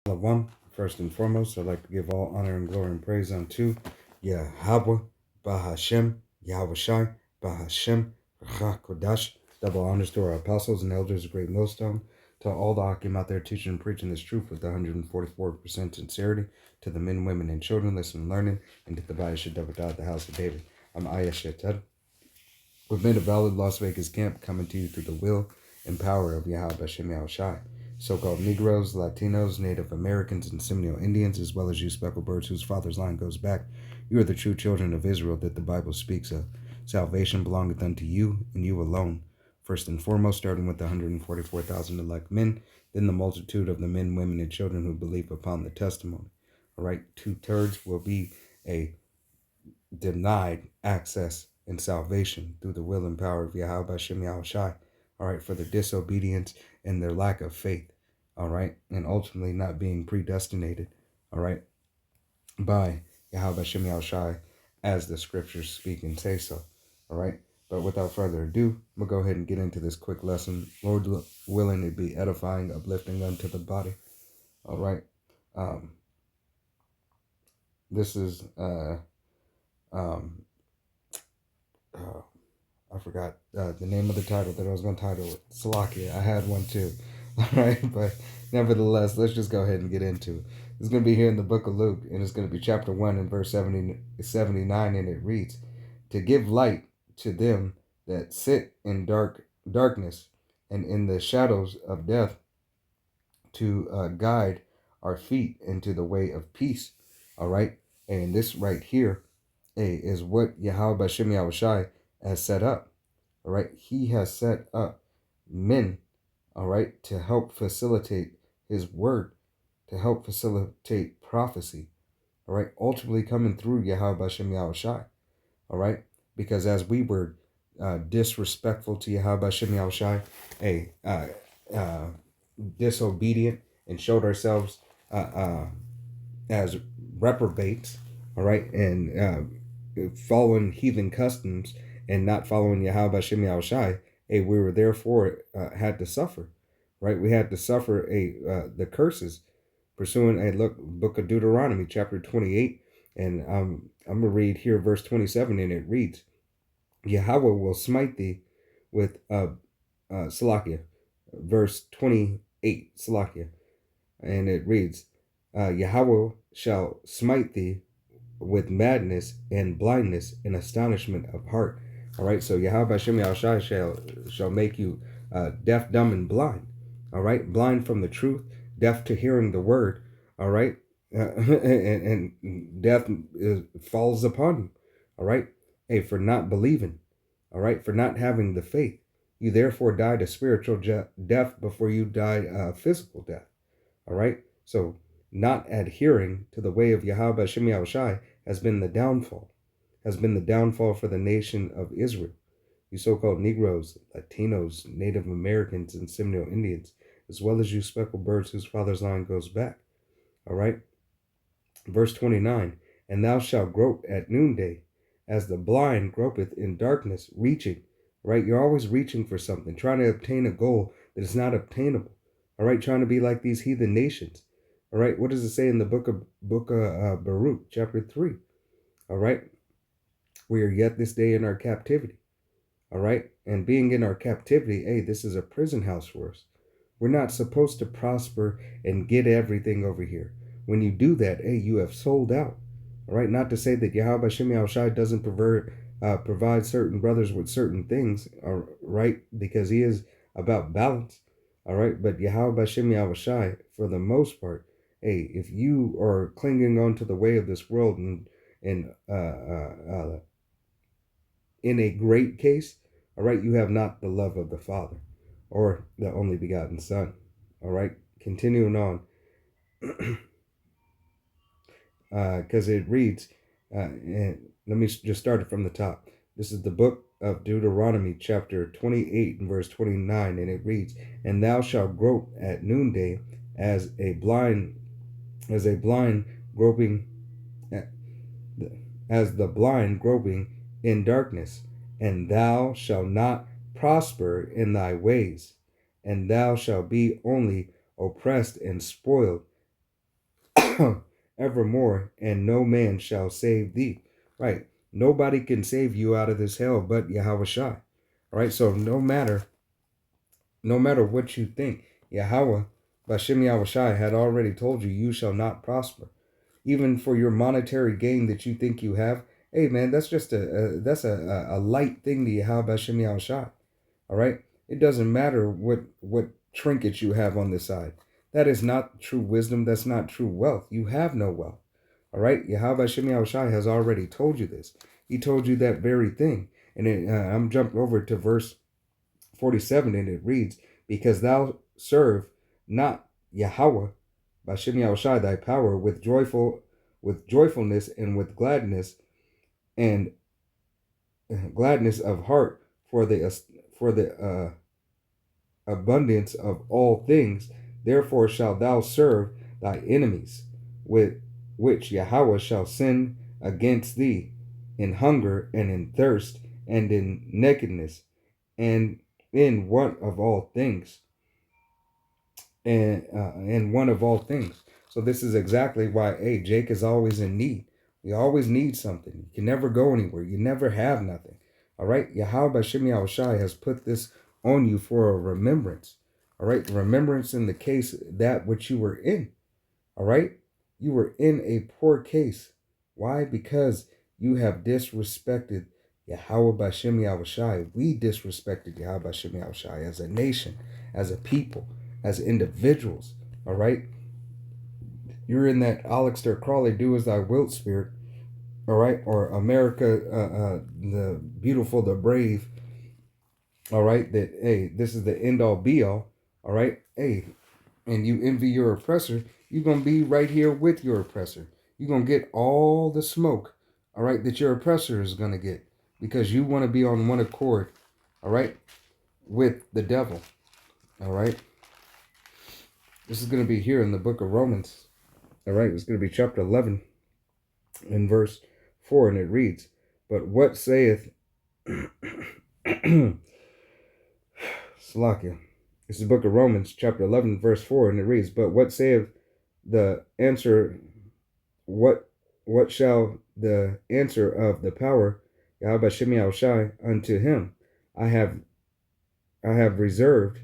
One, first and foremost, I'd like to give all honor and glory and praise unto Yahweh, Bahashem, Yahweh Shai, Bahashem, Kodash. Double honors to our apostles and elders of Great Millstone, to all the Akim out there teaching and preaching this truth with 144% sincerity, to the men, women, and children listening and learning, and to the Bayashah Davidah, the house of David. I'm Ayasheted. We've made a valid Las Vegas camp coming to you through the will and power of Yahweh Hashem Yahweh Shai. So-called Negroes, Latinos, Native Americans, and Seminole Indians, as well as you speckled birds whose father's line goes back. You are the true children of Israel that the Bible speaks of. Salvation belongeth unto you, and you alone. First and foremost, starting with the 144,000 elect men, then the multitude of the men, women, and children who believe upon the testimony. All right, 2/3 will be a denied access and salvation through the will and power of Yahweh Hashem Yahweh Shai. All right, for their disobedience and their lack of faith. All right, and ultimately not being predestinated. All right, by Yahweh Hashem Yahweh Shai, as the scriptures speak and say so. All right, but without further ado, I'm gonna go ahead and get into this quick lesson. Lord willing, it be edifying, uplifting unto the body. All right, this is I forgot the name of the title that I was going to title it. Salakia. I had one too. All right, but nevertheless, let's just go ahead and get into it. It's going to be here in the book of Luke, and it's going to be chapter 1 and verse 79, and it reads, "To give light to them that sit in darkness and in the shadows of death, to guide our feet into the way of peace." All right, and this right here is what Yahweh Shem Yahweh Shai has set up. All right, he has set up men, all right, to help facilitate his word, to help facilitate prophecy, all right, ultimately coming through Yahweh Shem Yahweh Shai, all right, because as we were disrespectful to Yahweh Shem Yahweh Shai, disobedient, and showed ourselves as reprobates, all right, and following heathen customs and not following Yahweh Shem Yahweh Shai, we were therefore had to suffer, right? We had to suffer the curses, pursuing book of Deuteronomy, chapter 28, and I'm going to read here verse 27, and it reads, Yahweh will smite thee with Salakia, verse 28, Salakia, and it reads, Yahweh shall smite thee with madness and blindness and astonishment of heart. All right, so Yahweh Hashem Yahushai shall make you deaf, dumb, and blind. All right, blind from the truth, deaf to hearing the word. All right, and death falls upon you. All right, hey, for not believing. All right, for not having the faith. You therefore died a spiritual death before you died physical death. All right, so not adhering to the way of Yahweh Hashem Yahushai has been the downfall for the nation of Israel. You so-called Negroes, Latinos, Native Americans, and Seminole Indians, as well as you speckled birds whose father's line goes back. All right? Verse 29, and thou shalt grope at noonday, as the blind gropeth in darkness, reaching. Right? You're always reaching for something, trying to obtain a goal that is not obtainable. All right? Trying to be like these heathen nations. All right? What does it say in the book of Baruch, chapter 3? All right? We are yet this day in our captivity. All right? And being in our captivity, hey, this is a prison house for us. We're not supposed to prosper and get everything over here. When you do that, hey, you have sold out. All right? Not to say that Yahweh Shem Yahushai doesn't provide certain brothers with certain things, all right? Because he is about balance. All right? But Yahweh Shem Yahushai, for the most part, hey, if you are clinging on to the way of this world and in a great case, all right, you have not the love of the Father or the only begotten Son. All right, continuing on, because it reads, and let me just start it from the top. This is the book of Deuteronomy, chapter 28 and verse 29, and it reads, and thou shalt grope at noonday as a blind groping, as the blind groping in darkness, and thou shalt not prosper in thy ways, and thou shalt be only oppressed and spoiled evermore, and no man shall save thee. Right. Nobody can save you out of this hell but Yahweh Shai. Right. So no matter what you think, Yahweh, Bashem Yahweh Shai had already told you, you shall not prosper. Even for your monetary gain that you think you have, hey man, that's just a light thing to Yahweh Bashem Yahweh Shai. All right. It doesn't matter what trinkets you have on the side. That is not true wisdom. That's not true wealth. You have no wealth. All right. Yahweh Shem Yahushai has already told you this. He told you that very thing. And I'm jumping over to verse 47, and it reads, because thou serve not Yahweh, Bashem Yahushai, thy power, with joyfulness and with and gladness of heart for the abundance of all things. Therefore shalt thou serve thy enemies, with which Yahweh shall send against thee in hunger and in thirst and in nakedness and in want of all things. And one of all things. So this is exactly why, hey, Jake is always in need. We always need something. You can never go anywhere. You never have nothing. All right. Yahweh Bashem Yahushai has put this on you for a remembrance. All right. The remembrance in the case that which you were in. All right. You were in a poor case. Why? Because you have disrespected Yahweh Bashem Yahushai. We disrespected Yahweh Bashem Yahushai as a nation, as a people, as individuals. All right. You're in that Aleister Crowley do as thy wilt spirit. All right. Or America, the beautiful, the brave. All right. That, hey, this is the end all be all. All right. Hey, and you envy your oppressor, you're going to be right here with your oppressor. You're going to get all the smoke, all right, that your oppressor is going to get, because you want to be on one accord, all right, with the devil, all right. This is going to be here in the book of Romans, all right. It's going to be chapter 11 and verse 4, and it reads, but what saith Salakia. This is the book of Romans, chapter 11, verse 4, and it reads, but what saith the answer, what shall the answer of the power, Yahweh Shem Yahushai, unto him? I have reserved,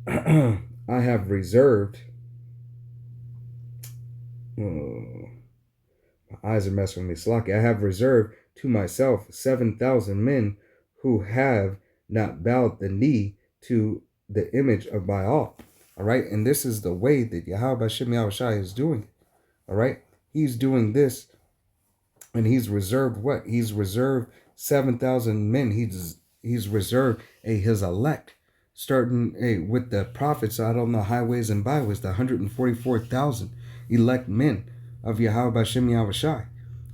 I have reserved, my eyes are messing with me, Slacky. I have reserved to myself 7,000 men who have not bowed the knee to the image of Baal. All right. And this is the way that Yahweh Shem Yahushai is doing it. All right. He's doing this, and he's reserved what? He's reserved 7,000 men. He's reserved his elect, starting with the prophets out on the highways and byways, the 144,000 elect men of Yahweh Shem Yahushai.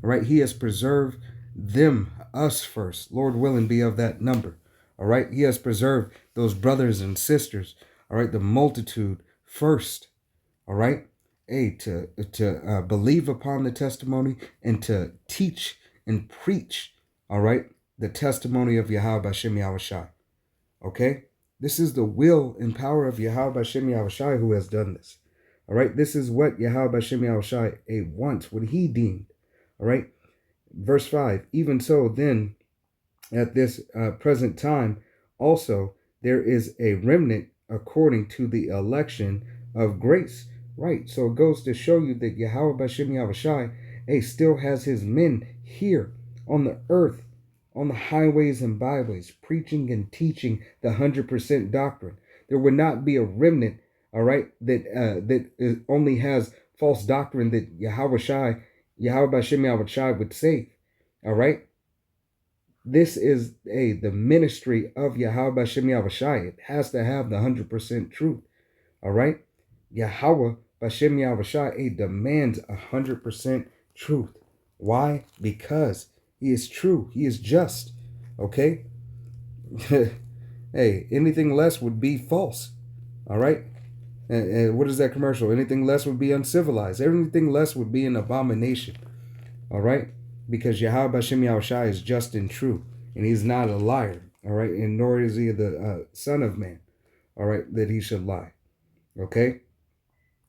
All right. He has preserved them, us first. Lord willing, be of that number. All right. He has preserved those brothers and sisters. All right. The multitude first. All right. To believe upon the testimony and to teach and preach. All right. The testimony of Yahweh Bashem Yahushai. Okay. This is the will and power of Yahweh Bashem Yahushai who has done this. All right. This is what Yahweh Bashem Yahushai wants, what he deemed. All right. Verse 5. Even so, then, at this present time, also there is a remnant according to the election of grace. Right. So it goes to show you that Yahweh Bashem Yahushai still has his men here on the earth, on the highways and byways, preaching and teaching the 100% doctrine. There would not be a remnant, all right, that only has false doctrine that Yahweh Bashem Yahushai would save. All right. This is the ministry of Yahweh Bashem Yahushai. It has to have the 100% truth. All right. Yahweh Bashem Yahushai demands 100% truth. Why? Because he is true. He is just. Okay. Hey, anything less would be false. All right. And what is that commercial? Anything less would be uncivilized. Everything less would be an abomination. All right. Because Yahweh Bashem Yahushai is just and true. And he's not a liar. All right. And nor is he the son of man. All right. That he should lie. Okay.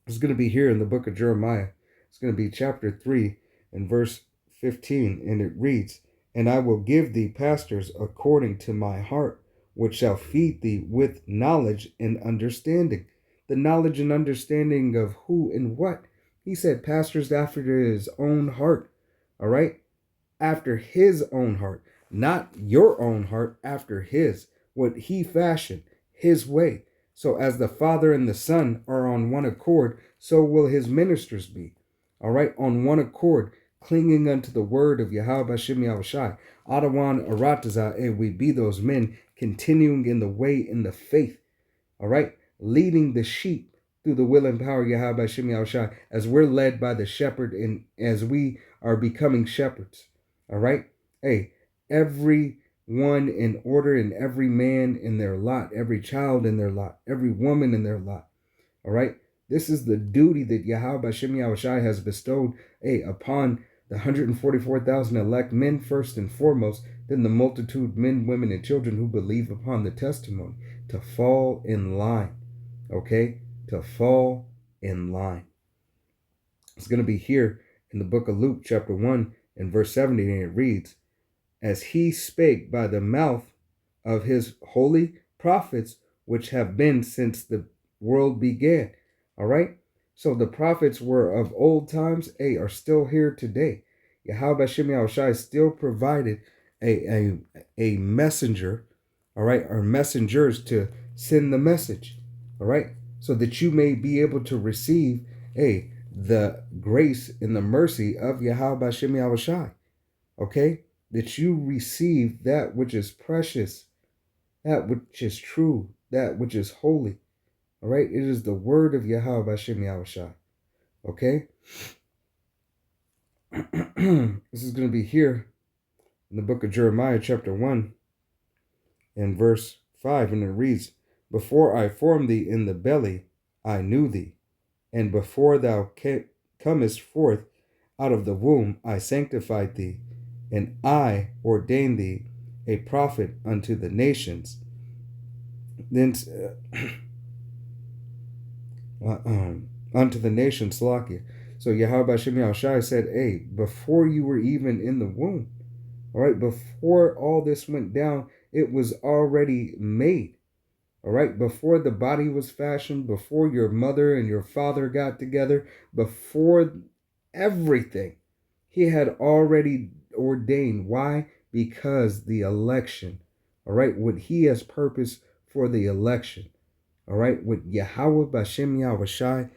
It's going to be here in the book of Jeremiah. It's going to be chapter 3 and verse 15. And it reads, "And I will give thee pastors according to my heart, which shall feed thee with knowledge and understanding." The knowledge and understanding of who and what. He said pastors after his own heart. All right? After his own heart. Not your own heart, after his. What he fashioned, his way. So as the Father and the Son are on one accord, so will his ministers be. All right, on one accord, clinging unto the word of Yahweh Bashem Yahushai. Adawan Arataza, and we be those men continuing in the way, in the faith. All right, leading the sheep through the will and power of Yahweh Bashem Yahushai, as we're led by the shepherd and as we are becoming shepherds. All right, hey, every one in order, and every man in their lot, every child in their lot, every woman in their lot. All right. This is the duty that Yahweh Bashem Yahushai has bestowed upon the 144,000 elect men first and foremost, then the multitude men, women, and children who believe upon the testimony, to fall in line. Okay? To fall in line. It's going to be here in the book of Luke, chapter 1 and verse 70, and it reads, "As he spake by the mouth of his holy prophets, which have been since the world began." All right. So the prophets were of old times, are still here today. Yahweh Bashem Yahushai still provided a messenger, all right, or messengers to send the message, all right, so that you may be able to receive the grace and the mercy of Yahweh Bashem Yahushai, okay, that you receive that which is precious, that which is true, that which is holy. All right, it is the word of Yahweh Bashem Yahushai. Okay, this is going to be here in the book of Jeremiah, chapter 1, and verse 5, and it reads, "Before I formed thee in the belly, I knew thee, and before thou comest forth out of the womb, I sanctified thee, and I ordained thee a prophet unto the nations." Then unto the nation, Salakia. So Yahweh Bashem Yahushai said, before you were even in the womb, all right, before all this went down, it was already made. All right, before the body was fashioned, before your mother and your father got together, before everything, he had already ordained. Why? Because the election. All right, what he has purposed for the election. All right, what Yahweh Bashem Yahushai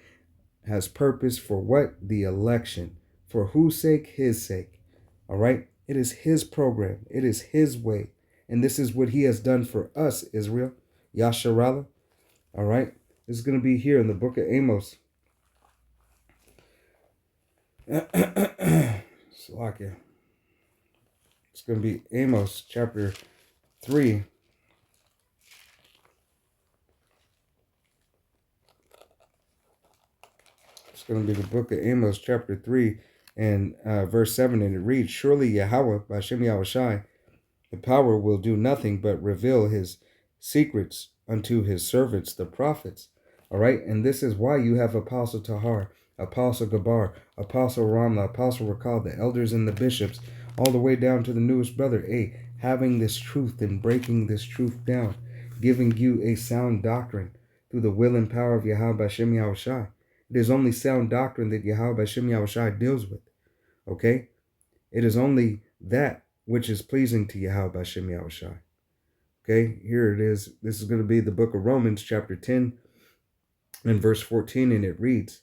has purpose for what? The election. For whose sake? His sake. All right, it is his program. It is his way. And this is what he has done for us, Israel. Yasharallah. All right, this is going to be here in the book of Amos. Salakia. It's going to be Amos chapter 3. It's going to be the book of Amos chapter 3 and verse 7, and it reads, "Surely Yahweh, Bashem Yahushai, the power will do nothing but reveal his secrets unto his servants, the prophets." All right, and this is why you have Apostle Tahar, Apostle Gabar, Apostle Ramla, Apostle Rakal, the elders and the bishops, all the way down to the newest brother, having this truth and breaking this truth down, giving you a sound doctrine through the will and power of Yahweh Bashem Yahushai. It is only sound doctrine that Yahweh Bashem Yahushai deals with. Okay? It is only that which is pleasing to Yahweh Bashem Yahushai. Okay, here it is. This is going to be the book of Romans, chapter 10, and verse 14, and it reads,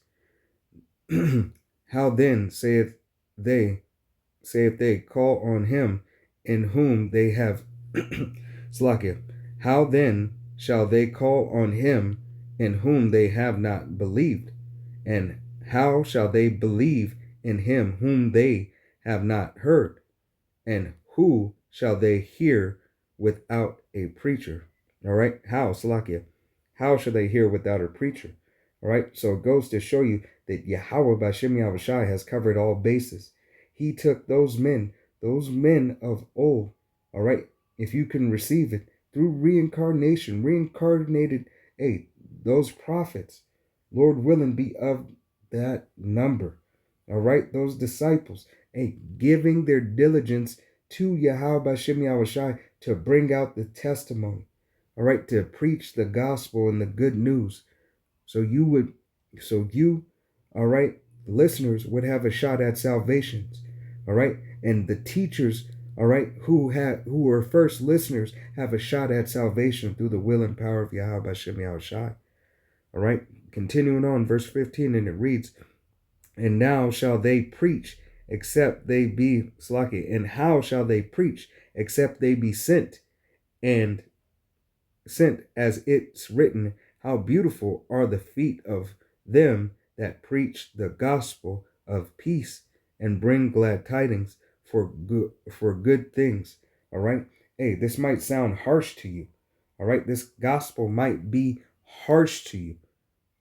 "How then saith they, call on him in whom they have Slakia. How then shall they call on him in whom they have not believed? And how shall they believe in him whom they have not heard? And who shall they hear without a preacher?" All right. How, Salakia? How shall they hear without a preacher? All right. So it goes to show you that Yahweh Bashem Yahushai has covered all bases. He took those men of old. All right. If you can receive it through reincarnation, reincarnated, those prophets. Lord willing, be of that number. All right, those disciples, hey, giving their diligence to Yahweh Bashem Yahushai to bring out the testimony. All right, to preach the gospel and the good news. So you, all right, listeners would have a shot at salvations. All right, and the teachers, all right, who were first listeners have a shot at salvation through the will and power of Yahweh Bashem Yahushai. All right, continuing on, verse 15, and it reads, and now shall they preach, except they be Slaki. And how shall they preach, except they be sent? And sent, as it's written, how beautiful are the feet of them that preach the gospel of peace and bring glad tidings for good things. All right. Hey, this might sound harsh to you. All right. This gospel might be harsh to you.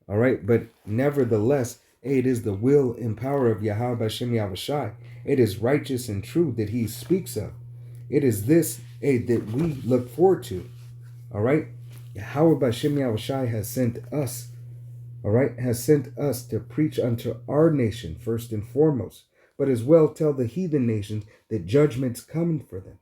All right. But nevertheless, hey, it is the will and power of Yahweh Bashem Yahushai. It is righteous and true that he speaks of. It is this, hey, that we look forward to. All right. Yahweh Bashem Yahushai has sent us, all right, has sent us to preach unto our nation first and foremost, but as well tell the heathen nations that judgment's coming for them.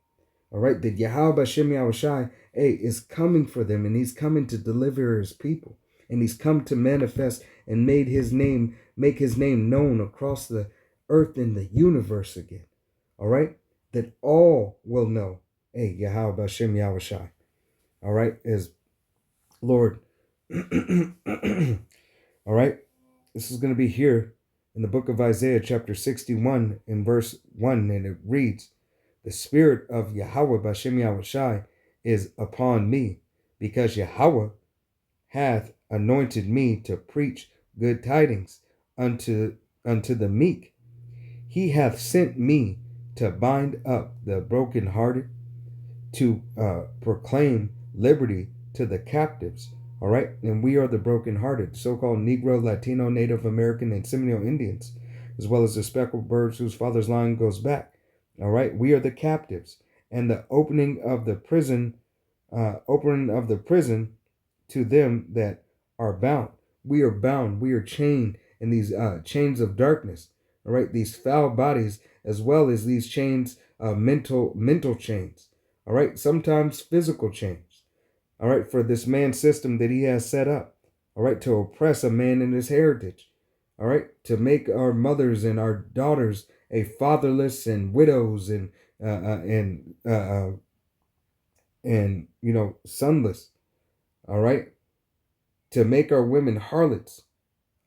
All right, that Yahweh Bashem Yahushai, hey, is coming for them, and he's coming to deliver his people, and he's come to manifest and make his name known across the earth and the universe again. All right, that all will know, hey, Yahweh Bashem Yahushai. All right, is Lord. All right, this is going to be here in the book of Isaiah, chapter 61, in verse 1, and it reads, the spirit of Yahweh Bashem Yahushai is upon me, because Yahweh hath anointed me to preach good tidings unto the meek. He hath sent me to bind up the brokenhearted, to proclaim liberty to the captives. All right, and we are the brokenhearted, so-called Negro, Latino, Native American, and Seminole Indians, as well as the speckled birds whose father's line goes back. All right, we are the captives, and the opening of the prison to them that are bound. We are bound. We are chained in these chains of darkness. All right, these foul bodies, as well as these chains, mental chains. All right, sometimes physical chains. All right, for this man system that he has set up. All right, to oppress a man in his heritage. All right, to make our mothers and our daughters a fatherless and widows and sonless. All right, to make our women harlots.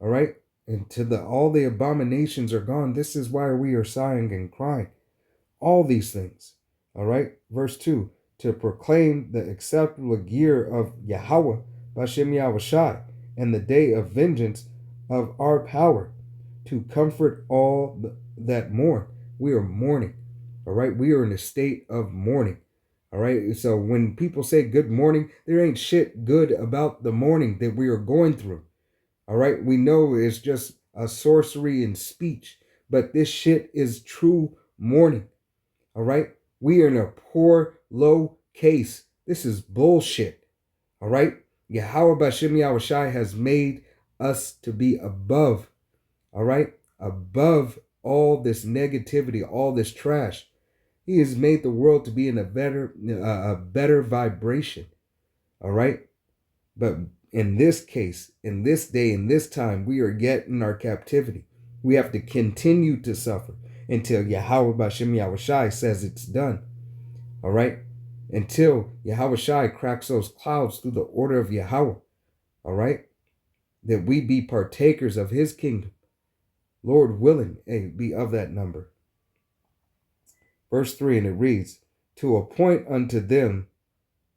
All right, and all the abominations are gone. This is why we are sighing and crying. All these things. All right, verse 2, to proclaim the acceptable year of Yahweh Bashem Yahushai, and the day of vengeance of our power, to comfort all that mourn. We are mourning. All right, we are in a state of mourning. All right, so when people say good morning, there ain't shit good about the mourning that we are going through. All right, we know it's just a sorcery in speech, but this shit is true mourning. All right, we are in a poor, low case. This is bullshit. All right, Yahweh Bashem Yahushai has made us to be above. All right, above all this negativity, all this trash. He has made the world to be in a better vibration. All right, but in this case, in this day, in this time, we are yet in our captivity. We have to continue to suffer until Yahweh Bashem Yahushai says it's done. All right? Until Yahushai cracks those clouds through the order of Yahweh. All right? That we be partakers of his kingdom. Lord willing, be of that number. Verse 3, and it reads, to appoint unto them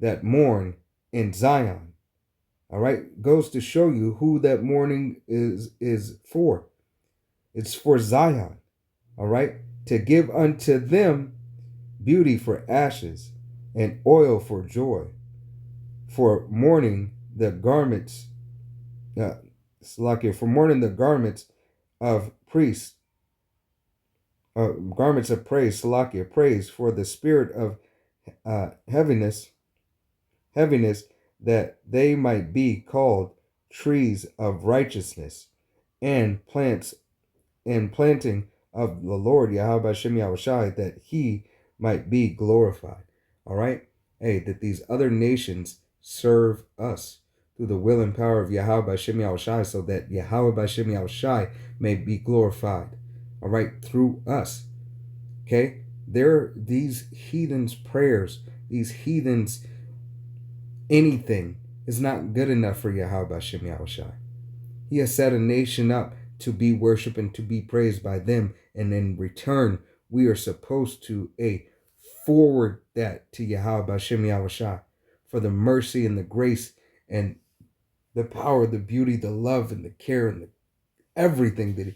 that mourn in Zion. All right? Goes to show you who that mourning is for. It's for Zion. All right, to give unto them beauty for ashes and oil for joy, for mourning the garments, for mourning the garments of priests, garments of praise, praise for the spirit of heaviness, that they might be called trees of righteousness, and planting of the Lord Yahweh Hashem Yahushai, that he might be glorified. All right? Hey, that these other nations serve us through the will and power of Yahweh Hashem Yahushai, so that Yahweh Hashem Yahushai may be glorified. All right? Through us. Okay? These heathens' prayers, these heathens' anything is not good enough for Yahweh Hashem Yahushai. He has set a nation up to be worshiped and to be praised by them. And in return, we are supposed to forward that to Yahweh Hashem Yahushai for the mercy and the grace and the power, the beauty, the love and the care and everything that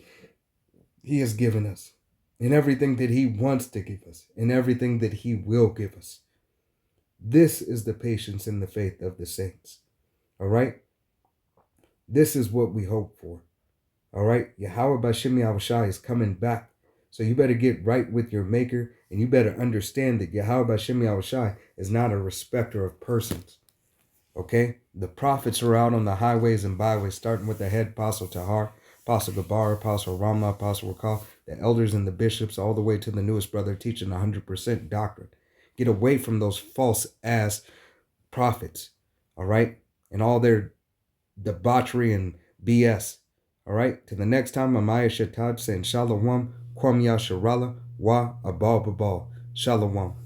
he has given us, and everything that he wants to give us, and everything that he will give us. This is the patience and the faith of the saints. All right? This is what we hope for. All right? Yahweh Bashem Yahushai is coming back. So you better get right with your maker, and you better understand that Yahweh Bashem Yahushai is not a respecter of persons. Okay? The prophets are out on the highways and byways, starting with the head Apostle Tahar, Apostle Gabar, Apostle Ramah, Apostle Rakal, the elders and the bishops, all the way to the newest brother teaching 100% doctrine. Get away from those false ass prophets. All right? And all their debauchery and BS. All right? To the next time, Amaya Shatad saying Shalom, Kwam Yasharala, Wa Abal Babal. Shalom.